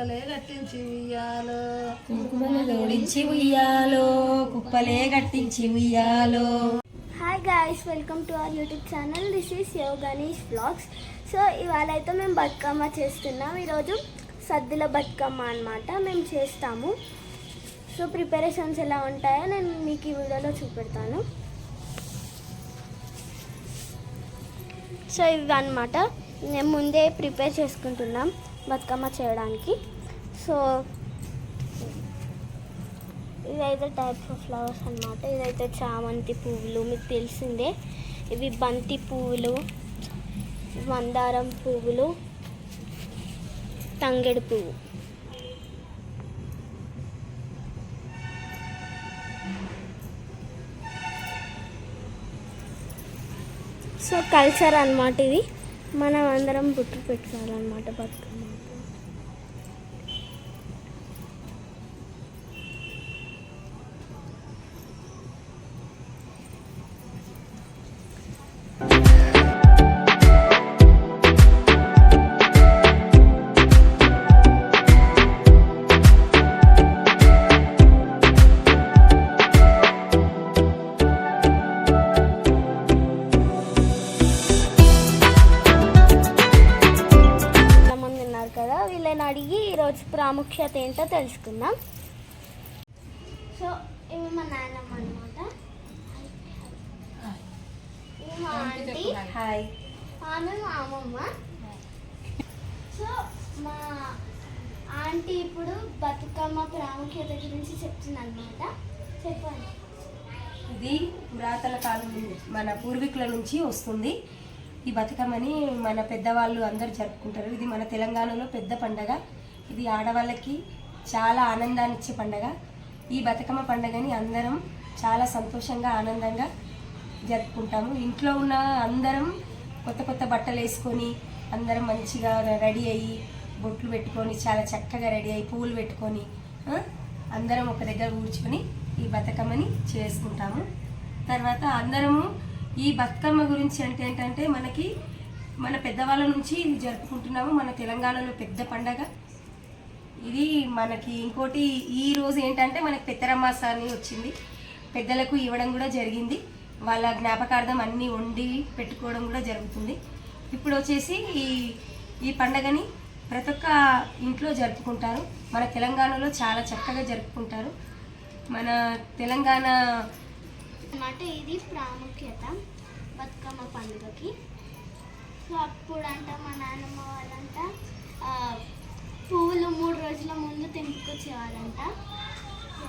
కుప్పలే కట్టించి ఉయ్యాలో కుంకుమలు జోడించి ఉయ్యాలో కుప్పలే కట్టించి ఉయ్యాలో. Hi guys, welcome to our YouTube channel. This is your Ganesh vlogs. So ఇవాళ అయితే మేము బతుకమ్మ చేస్తున్నాం. ఈరోజు సద్దుల బతుకమ్మ అన్నమాట మేము చేస్తాము. సో ప్రిపరేషన్స్ ఎలా ఉంటాయో నేను మీకు ఈ వీడియోలో చూపెడతాను. సో ఇవి అన్నమాట మేము ముందే ప్రిపేర్ చేసుకుంటున్నాం బతుకమ్మ చేయడానికి. సో ఇదైతే టైప్స్ ఆఫ్ ఫ్లవర్స్ అన్నమాట. ఇదైతే చామంతి పువ్వులు మీకు తెలిసిందే. ఇవి బంతి పువ్వులు, మందారం పువ్వులు, తంగెడు పువ్వు. సో కల్చర్ అన్నమాట ఇది. మనం అందరం బుట్టు పెట్టుకోవాలన్నమాట బతుకమ్మ. వీళ్ళని అడిగి ఈరోజు ప్రాముఖ్యత ఏంటో తెలుసుకుందాం. సో ఇవి మా నాన్నమ్మ అనమాట. ఇవి మా ఆంటీ. హాయ్. ఆమె మా అమ్మమ్మ. సో మా ఆంటీ ఇప్పుడు బతుకమ్మ ప్రాముఖ్యత గురించి చెప్తుంది అనమాట. చెప్పండి. ఇది పురాతన కాలం నుండి మన పూర్వీకుల నుంచి వస్తుంది. ఈ బతుకమ్మని మన పెద్దవాళ్ళు అందరూ జరుపుకుంటారు. ఇది మన తెలంగాణలో పెద్ద పండగ. ఇది ఆడవాళ్ళకి చాలా ఆనందాన్ని ఇచ్చే పండగ. ఈ బతుకమ్మ పండగని అందరం చాలా సంతోషంగా ఆనందంగా జరుపుకుంటాము. ఇంట్లో ఉన్న అందరం కొత్త కొత్త బట్టలు వేసుకొని అందరం మంచిగా రెడీ అయ్యి బొట్లు పెట్టుకొని చాలా చక్కగా రెడీ అయ్యి పువ్వులు పెట్టుకొని అందరం ఒక దగ్గర కూర్చొని ఈ బతుకమ్మని చేసుకుంటాము. తర్వాత అందరము ఈ బతుకమ్మ గురించి అంటే ఏంటంటే మనకి మన పెద్దవాళ్ళ నుంచి ఇది జరుపుకుంటున్నాము. మన తెలంగాణలో పెద్ద పండగ ఇది. మనకి ఇంకోటి ఈ రోజు ఏంటంటే మనకి పెద్దరమాస అని వచ్చింది. పెద్దలకు ఇవ్వడం కూడా జరిగింది. వాళ్ళ జ్ఞాపకార్థం అన్నీ వండి పెట్టుకోవడం కూడా జరుగుతుంది. ఇప్పుడు వచ్చేసి ఈ పండగని ప్రతి ఒక్క ఇంట్లో జరుపుకుంటారు. మన తెలంగాణలో చాలా చక్కగా జరుపుకుంటారు. మన తెలంగాణ అన్నమాట ఇది ప్రాముఖ్యత బతుకమ్మ పండుగకి. సో అప్పుడంట మా నాన్నమ్మ వాళ్ళంట పువ్వులు 3 రోజుల ముందు తెంపుకొచ్చేవారంట. సో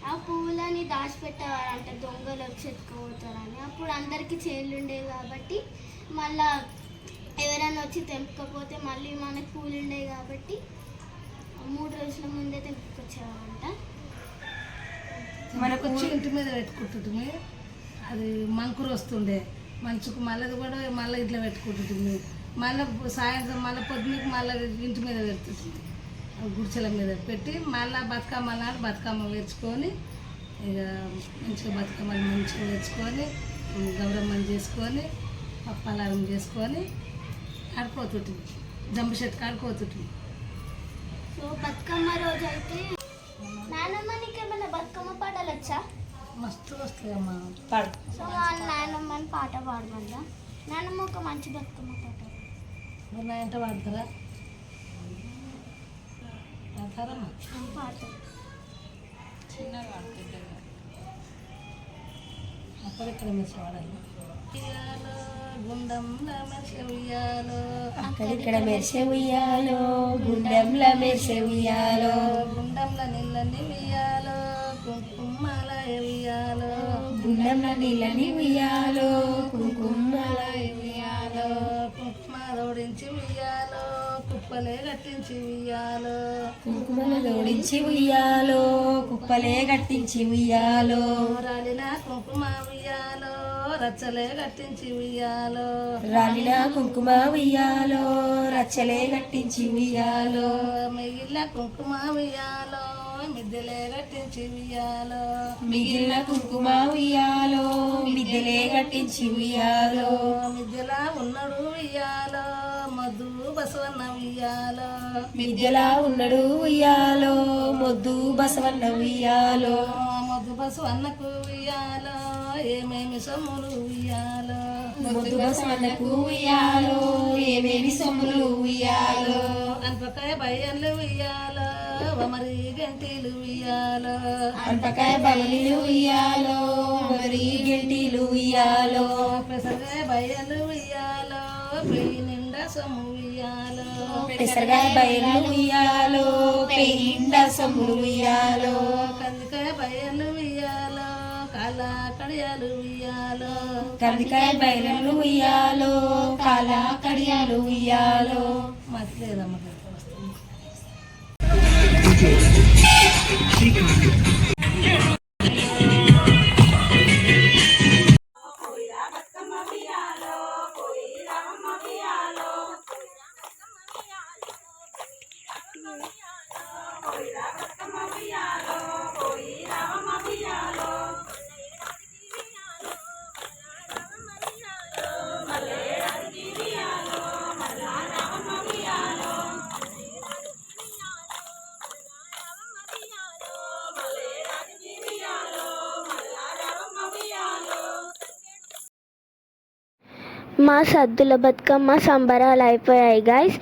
ఆ పువ్వులని దాచిపెట్టేవారంట, దొంగలు వచ్చి ఎత్తుకుపోతారని. అప్పుడు అందరికీ చేనులు ఉండేవి కాబట్టి మళ్ళా ఎవరైనా వచ్చి తెంపకపోతే మళ్ళీ మనకి పువ్వులు ఉండేవి కాబట్టి 3 రోజుల ముందే తెంపుకొచ్చేవారంట. మనకు వచ్చి ఇంటి మీద పెట్టుకుంటుంది. అది మంకురు వస్తుండే మంచుకు మళ్ళీ కూడా మళ్ళీ ఇట్లా పెట్టుకుంటుంది. మళ్ళీ సాయంత్రం మళ్ళీ పొద్దునకి మళ్ళీ ఇంటి మీద పెడుతుంది. గుడిచెల మీద పెట్టి మళ్ళీ బతుకమ్మ నాడు బతుకమ్మ వేర్చుకొని ఇక మంచిగా బతుకమ్మని మంచిగా వేర్చుకొని గౌరమ్మని చేసుకొని పప్పాలారం చేసుకొని ఆడుకోతుంటుంది. జంబు చెట్టుకు ఆడుకోతుంటుంది. సో బతుకమ్మ రోజు అయితే నాన్నమ్మ నీకేమైనా బతుకమ్మ పాటలు వచ్చా? మస్తు వస్తాయమ్మా పాడు. సో మా నాన్నమ్మని పాట పాడమందా? నాన్నమ్మ ఒక మంచి బతుకమ్మ పాట నా ఎంట పాడతారా? పాడతారమ్మా. పాట చిన్నగా అక్కడిక్కడ మెచ్చి వాడాలి. గుండంలో మెరిసే ఉయ్యాలో, అక్కడిక్కడ మెరిసే ఉయ్యాలో, గుండంలో మెరిసే ఉయ్యాలో, గుండంలో నీళ్ళని ఉయ్యాలో, కుంకుమల ఉయ్యాలో, గుండంలో నీళ్ళని ఉయ్యాలో, కుంకుమల ఉయ్యాలో, కుంకుమ జోడించి ఉయ్యాలో, కుప్పలే కట్టించి ఉయ్యాలో, కుంకుమలు జోడించి ఉయ్యాలో, కుప్పలే కట్టించి ఉయ్యాలో, రాలిన కుంకుమ ఉయ్యాలో, రచ్చలే కట్టించి ఉయ్యాలో, రాలిన కుంకుమ ఉయ్యాలో, రచ్చలే కట్టించి ఉయ్యాలో, మిగిలిన కుంకుమ ఉయ్యాలో, మిద్దెలే కట్టించి ఉయ్యాలో, మిగిలిన కుంకుమ ఉయ్యాలో, మిద్దెలే కట్టించి ఉయ్యాలో, మిద్దెలా ఉన్నాడు ఉయ్యాలో, మొద్దు బసవన్న ఉయ్యాలో విద్యలా ఉన్నడు ఉయ్యాలో మొద్దు బసవన్న ఉయ్యాలో మొద్దు బసవన్నకు ఉయ్యాలో ఏమేమి సొమ్ములు ఉయ్యాలో మొద్దు బసవన్నకు ఉయ్యాలో ఏమేమి సొమ్ములు ఉయ్యాలో అనపకాయ బయ్యన్లు ఉయ్యాలో వమరి గంటీలు ఉయ్యాలో అనపకాయ బవలిలు ఉయ్యాలో మరి గంటీలు ఉయ్యాలో పెసరకాయ బయ్యన్లు ఉయ్యాలో పెయ్యి నిండా సొమ్ము ఉయ్యాలో పెసరకాయ బయలు ఉయ్యాలో పెయిండా సొమ్ములు ఉయ్యాలో కందికాయ బయ్యన్లు ఉయ్యాలో కాళ్ళ కడియాలు ఉయ్యాలో కందికాయ బయలు ఉయ్యాలో కాల కడియాలు ఉయ్యాలో మర్చిలేదమ్మ వస్తుంది. మా సద్దుల బతుకమ్మ సంబరాలు అయిపోయాయి గైస్.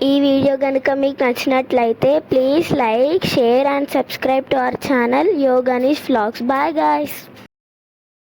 ఈ వీడియో కనుక మీకు నచ్చినట్లయితే please like, share and subscribe to our channel Yoganish vlogs. Bye guys.